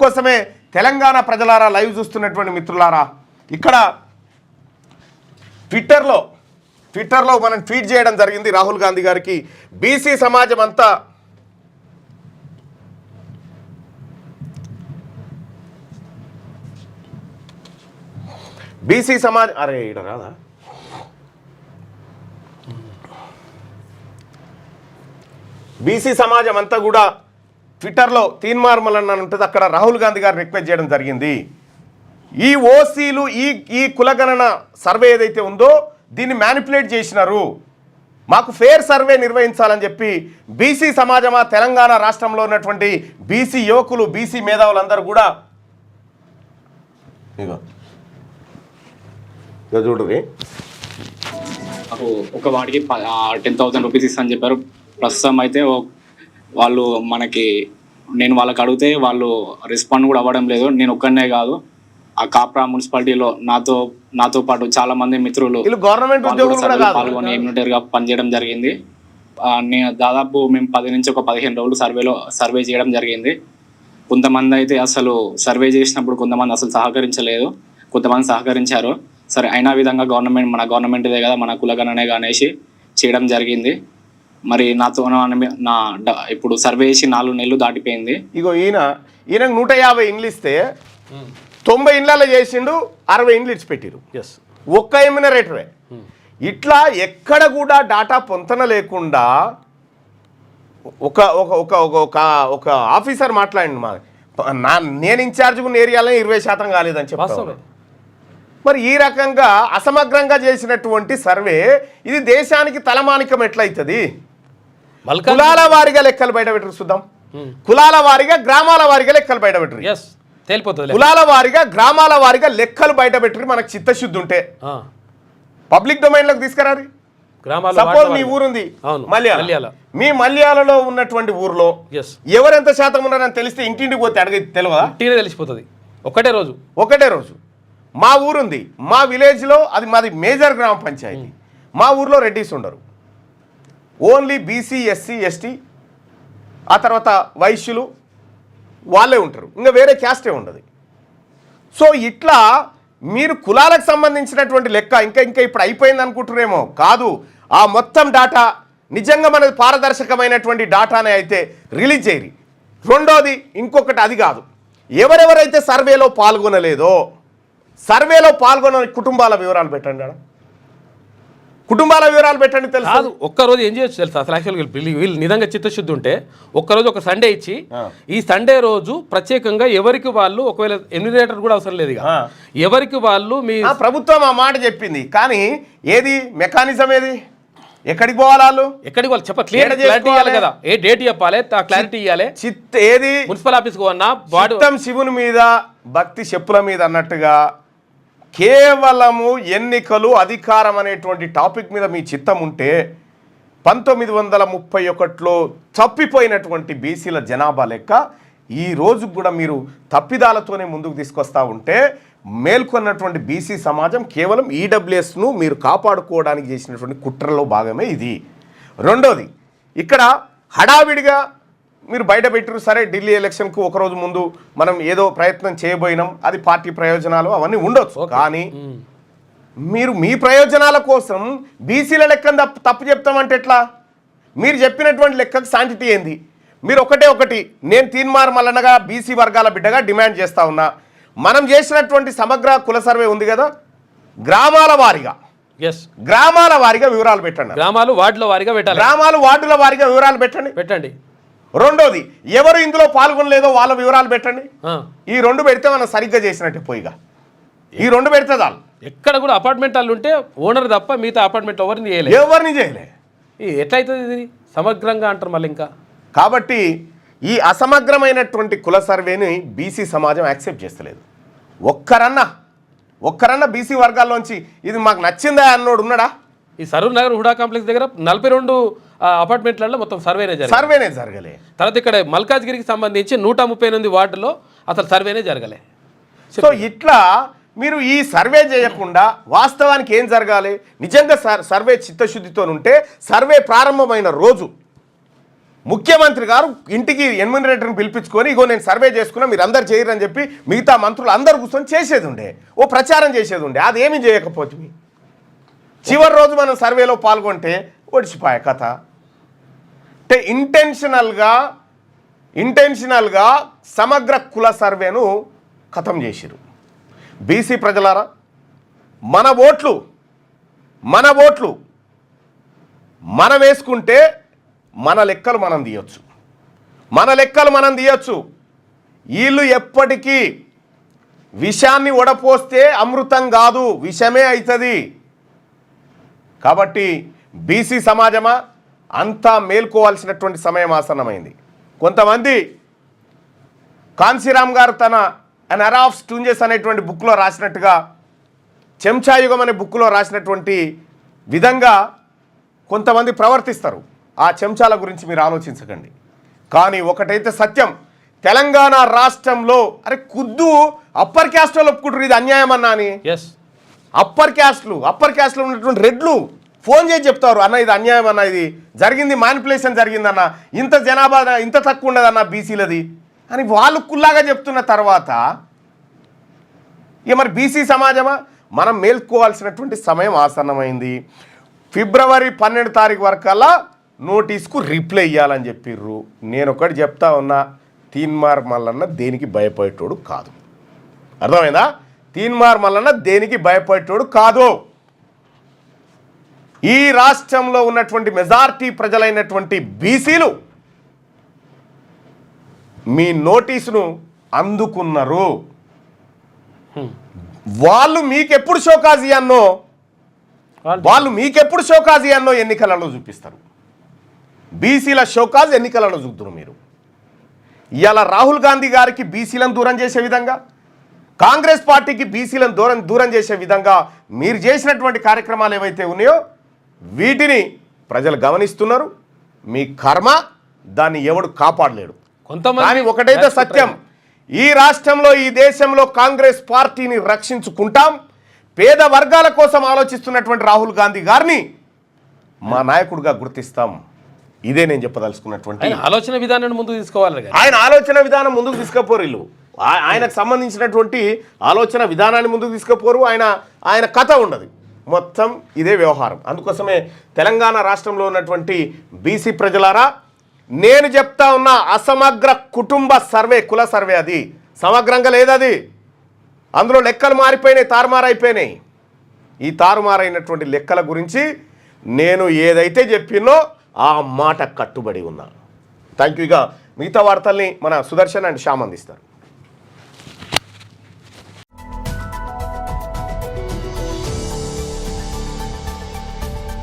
అందుకోసమే తెలంగాణ ప్రజలారా, లైవ్ చూస్తున్నటువంటి మిత్రులారా, ఇక్కడ ట్విట్టర్లో మనం ట్వీట్ చేయడం జరిగింది రాహుల్ గాంధీ గారికి. బీసీ సమాజం అంతా అరే ఈడ రాదా, బీసీ సమాజం అంతా కూడా ట్విట్టర్లో తీన్మార్ మల్లన్న ఉంటుంది, అక్కడ రాహుల్ గాంధీ గారు రిక్వెస్ట్ చేయడం జరిగింది. ఈ ఓసీలు ఈ కులగణన సర్వే ఏదైతే ఉందో దీన్ని మ్యానిపులేట్ చేసినారు, మాకు ఫేర్ సర్వే నిర్వహించాలని చెప్పి బీసీ సమాజమా, తెలంగాణ రాష్ట్రంలో ఉన్నటువంటి బీసీ యువకులు, బీసీ మేధావులందరూ కూడా చూడండి, నాకు ఒక వాడికి 10,000 రూపీస్ ఇస్తా అని చెప్పారు. ప్రస్తుతం అయితే వాళ్ళు నేను వాళ్ళకి అడిగితే వాళ్ళు రెస్పాండ్ కూడా అవ్వడం లేదు. నేను ఒక్కనే కాదు, ఆ కాప్రా మున్సిపాలిటీలో నాతో పాటు చాలా మంది మిత్రులు గవర్నమెంట్ పాల్గొని ఇమ్యూనిటర్గా పనిచేయడం జరిగింది. దాదాపు మేము 10 నుంచి ఒక 15 రోజులు సర్వే చేయడం జరిగింది. కొంతమంది అయితే అసలు సర్వే చేసినప్పుడు కొంతమంది అసలు సహకరించలేదు, కొంతమంది సహకరించారు. సరే, అయినా విధంగా మన గవర్నమెంట్దే కదా, మన కులగణనే అనేసి చేయడం జరిగింది. మరి ఇప్పుడు సర్వే చేసి 4 నెలలు దాటిపోయింది. ఇగో ఈయనకు 150 ఇండ్లు ఇస్తే 90 ఇండ్లలో చేసిండు, 60 ఇండ్లు ఇచ్చిపెట్టిరు. ఒక్క ఎమ్యూనరేటరే. ఇట్లా ఎక్కడ కూడా డాటా పొంతన లేకుండా ఒక ఆఫీసర్ మాట్లాడిండు, నేను ఇన్ఛార్జ్ ఉన్న ఏరియాలో 20% కాలేదని చెప్పాను. మరి ఈ రకంగా అసమగ్రంగా చేసినటువంటి సర్వే ఇది దేశానికి తలమానికం ఎట్లయితుంది? కులాల వారిగా లెక్కలు బయట పెట్టరు, చూద్దాం. కులాల వారిగా, గ్రామాల వారిగా లెక్కలు బయట పెట్టరు. కులాల వారిగా, గ్రామాల వారిగా లెక్కలు బయట పెట్టరు. మనకు చిత్తశుద్ధి ఉంటే పబ్లిక్ డొమైన్లోకి తీసుకురారు. సపోజ్ మీ ఊరుంది మల్యాల, మీ మల్యాలలో ఉన్నటువంటి ఊర్లో ఎవరెంత శాతం ఉన్నారని తెలిస్తే ఇంటింటికి పోతే అడిగి తెలిసిపోతుంది ఒకటే రోజు. మా ఊరుంది, మా విలేజ్లో, అది మాది మేజర్ గ్రామ పంచాయతీ. మా ఊర్లో రెడ్డిస్ ఉండరు, ఓన్లీ బీసీ, ఎస్సీ, ఎస్టీ, ఆ తర్వాత వైశ్యులు వాళ్ళే ఉంటారు, ఇంకా వేరే క్యాస్టే ఉండదు. సో ఇట్లా మీరు కులాలకు సంబంధించినటువంటి లెక్క ఇంకా ఇప్పుడు అయిపోయింది అనుకుంటున్నారేమో, కాదు. ఆ మొత్తం డాటా నిజంగా మనది పారదర్శకమైనటువంటి డాటానే అయితే రిలీజ్ చేయరు. రెండోది ఇంకొకటి, అది కాదు, ఎవరెవరైతే సర్వేలో పాల్గొనలేదో సర్వేలో పాల్గొన్న కుటుంబాల వివరాలు పెట్టండి, కుటుంబాల వివరాలు పెట్టండి. తెలుసు ఒక్కరోజు ఏం చేయొచ్చు తెలుసు అసలు యాక్చువల్గా వీళ్ళు నిజంగా చిత్తశుద్ధి ఉంటే ఒక్కరోజు ఒక సండే ఇచ్చి ఈ సండే రోజు ప్రత్యేకంగా ఎవరికి వాళ్ళు, ఒకవేళ ఎమ్యూనరేటర్ కూడా అవసరం లేదు, ఎవరికి వాళ్ళు మీ ప్రభుత్వం ఆ మాట చెప్పింది, కానీ ఏది మెకానిజం, ఏది ఎక్కడికి పోవాలి, వాళ్ళు ఎక్కడికి వాళ్ళు క్లారిటీ ఇవ్వాలి కదా, ఏ డేట్ చెప్పాలి, క్లారిటీ ఇవ్వాలి. ఏది మున్సిపల్ ఆఫీస్కి పోన్నా శివుని మీద భక్తి చెప్పుల మీద అన్నట్టుగా కేవలము ఎన్నికలు, అధికారం అనేటువంటి టాపిక్ మీద మీ చిత్తం ఉంటే 1931లో తప్పిపోయినటువంటి బీసీల జనాభా లెక్క ఈ రోజు కూడా మీరు తప్పిదాలతోనే ముందుకు తీసుకొస్తా ఉంటే మేల్కొన్నటువంటి బీసీ సమాజం కేవలం ఈడబ్ల్యూఎస్ను మీరు కాపాడుకోవడానికి చేసినటువంటి కుట్రలో భాగమే ఇది. రెండోది, ఇక్కడ హడావిడిగా మీరు బయట పెట్టారు. సరే, ఢిల్లీ ఎలక్షన్కు ఒకరోజు ముందు మనం ఏదో ప్రయత్నం చేయబోయినాం, అది పార్టీ ప్రయోజనాలు అవన్నీ ఉండొచ్చు, కానీ మీరు మీ ప్రయోజనాల కోసం బీసీల లెక్కను తప్పు చెప్తామంటే ఎట్లా? మీరు చెప్పినటువంటి లెక్కకు శాంటిటీ ఏంది? మీరు ఒకటి నేను తీన్మార్ మల్లన్నగా బీసీ వర్గాల బిడ్డగా డిమాండ్ చేస్తా ఉన్నా, మనం చేసినటువంటి సమగ్ర కుల సర్వే ఉంది కదా, గ్రామాల వారీగా వివరాలు పెట్టండి, గ్రామాలు వార్డుల వారీగా పెట్టాలి, గ్రామాలు వార్డుల వారీగా వివరాలు పెట్టండి. రెండోది, ఎవరు ఇందులో పాల్గొనలేదో వాళ్ళ వివరాలు పెట్టండి. ఈ 2 పెడితే మనం సరిగ్గా చేసినట్టే. పోయిగా ఈ 2 పెడితే చాలు. ఎక్కడ కూడా అపార్ట్మెంట్ వాళ్ళు ఉంటే ఓనర్ తప్ప మిగతా అపార్ట్మెంట్ ఎవరిని చేయలే. ఎట్లయితుంది ఇది? సమగ్రంగా అంటారు మళ్ళీ ఇంకా. కాబట్టి ఈ అసమగ్రమైనటువంటి కుల సర్వేని బీసీ సమాజం యాక్సెప్ట్ చేస్తలేదు. ఒక్కరన్నా బీసీ వర్గాల్లోంచి ఇది మాకు నచ్చిందా అన్నోడు ఉన్నాడా? ఈ సరూర్ నగర్ హుడా కాంప్లెక్స్ దగ్గర 42 అపార్ట్మెంట్లలో మొత్తం సర్వేనే జరగలే. తర్వాత ఇక్కడ మల్కాజ్గిరికి సంబంధించి 138 వార్డులో అసలు సర్వేనే జరగలే. సో ఇట్లా మీరు ఈ సర్వే చేయకుండా వాస్తవానికి ఏం జరగాలి? నిజంగా సర్వే చిత్తశుద్ధితో ఉంటే సర్వే ప్రారంభమైన రోజు ముఖ్యమంత్రి గారు ఇంటికి ఎన్యూమరేటర్ని పిలిపించుకొని ఇగో నేను సర్వే చేసుకున్నా మీరు అందరు చేయరని చెప్పి మిగతా మంత్రులు అందరు కూర్చొని చేసేది ఉండే, ఓ ప్రచారం చేసేది ఉండే. అదేమీ చేయకపోతే చివరి రోజు మనం సర్వేలో పాల్గొంటే ఒడిచిపోయే కథ. అంటే ఇంటెన్షనల్గా సమగ్ర కుల సర్వేను ఖతం చేసిరు. బీసీ ప్రజలారా, మన ఓట్లు మనం వేసుకుంటే మన లెక్కలు మనం తీయొచ్చు. వీళ్ళు ఎప్పటికీ విషాన్ని వడపోస్తే అమృతం కాదు, విషమే అవుతుంది. కాబట్టి బీసీ సమాజమా అంతా మేల్కోవాల్సినటువంటి సమయం ఆసన్నమైంది. కొంతమంది కాన్సీరామ్ గారు తన అన్ ఎరా ఆఫ్ స్టూంజెస్ అనేటువంటి బుక్లో రాసినట్టుగా, చెంచాయుగం అనే బుక్లో రాసినటువంటి విధంగా కొంతమంది ప్రవర్తిస్తారు. ఆ చెంచాల గురించి మీరు ఆలోచించకండి. కానీ ఒకటైతే సత్యం, తెలంగాణ రాష్ట్రంలో కుద్దు అప్పర్ క్యాస్ట్ వాళ్ళు ఒప్పుకుంటారు ఇది అన్యాయం అన్నా అని. అప్పర్ క్యాస్ట్లో ఉన్నటువంటి రెడ్లు ఫోన్ చేసి చెప్తారు, అన్న ఇది అన్యాయం అన్న, ఇది జరిగింది, మ్యానిపులేషన్ జరిగిందన్న, ఇంత జనాభా ఇంత తక్కువ ఉండదన్న బీసీలది అని వాళ్ళు కుల్లాగా చెప్తున్న తర్వాత ఇక మరి బీసీ సమాజమా మనం మేల్కోవాల్సినటువంటి సమయం ఆసన్నమైంది. ఫిబ్రవరి 12 తారీఖు వరకల్లా నోటీస్కు రిప్లై ఇవ్వాలని చెప్పిర్రు. నేను ఒకటి చెప్తా ఉన్నా, తీన్మార్ మల్లన్న దేనికి భయపడేటోడు కాదు. అర్థమైందా? తీన్మార్ మల్లన్న దేనికి భయపడేటోడు కాదు. ఈ రాష్ట్రంలో ఉన్నటువంటి మెజారిటీ ప్రజలైనటువంటి బీసీలు మీ నోటీసును అందుకున్నారు. వాళ్ళు మీకెప్పుడు షోకాజ్ అన్నో ఎన్నికలలో చూపిస్తారు. బీసీల షోకాజ్ ఎన్నికలలో చూపుతున్నారు మీరు. ఇవాళ రాహుల్ గాంధీ గారికి బీసీలను దూరం చేసే విధంగా, కాంగ్రెస్ పార్టీకి బీసీలను దూరం చేసే విధంగా మీరు చేసినటువంటి కార్యక్రమాలు ఏవైతే ఉన్నాయో వీటిని ప్రజలు గమనిస్తున్నారు. మీ కర్మ, దాన్ని ఎవడు కాపాడలేడు. కానీ ఒకటైతే సత్యం, ఈ రాష్ట్రంలో ఈ దేశంలో కాంగ్రెస్ పార్టీని రక్షించుకుంటాం. పేద వర్గాల కోసం ఆలోచిస్తున్నటువంటి రాహుల్ గాంధీ గారిని మా నాయకుడిగా గుర్తిస్తాం. ఇదే నేను చెప్పదలుచుకున్నటువంటి ఆలోచన విధానాన్ని ముందుకు తీసుకోవాలి. ఆయన ఆలోచన విధానం ముందుకు తీసుకుపోరు. వీళ్ళు ఆయనకు సంబంధించినటువంటి ఆలోచన విధానాన్ని ముందుకు తీసుకుపోరు. ఆయన కథ ఉండదు, మొత్తం ఇదే వ్యవహారం. అందుకోసమే తెలంగాణ రాష్ట్రంలో ఉన్నటువంటి బీసీ ప్రజలారా, నేను చెప్తా ఉన్న అసమగ్ర కుటుంబ సర్వే, కుల సర్వే, అది సమగ్రంగా లేదది. అందులో లెక్కలు మారిపోయినాయి, తారుమారైపోయినాయి. ఈ తారుమారైనటువంటి లెక్కల గురించి నేను ఏదైతే చెప్పినో ఆ మాట కట్టుబడి ఉన్నా. Thank you. ఇక మిగతా వార్తల్ని మన సుదర్శన్ అండ్ శ్యామ్ అందిస్తారు.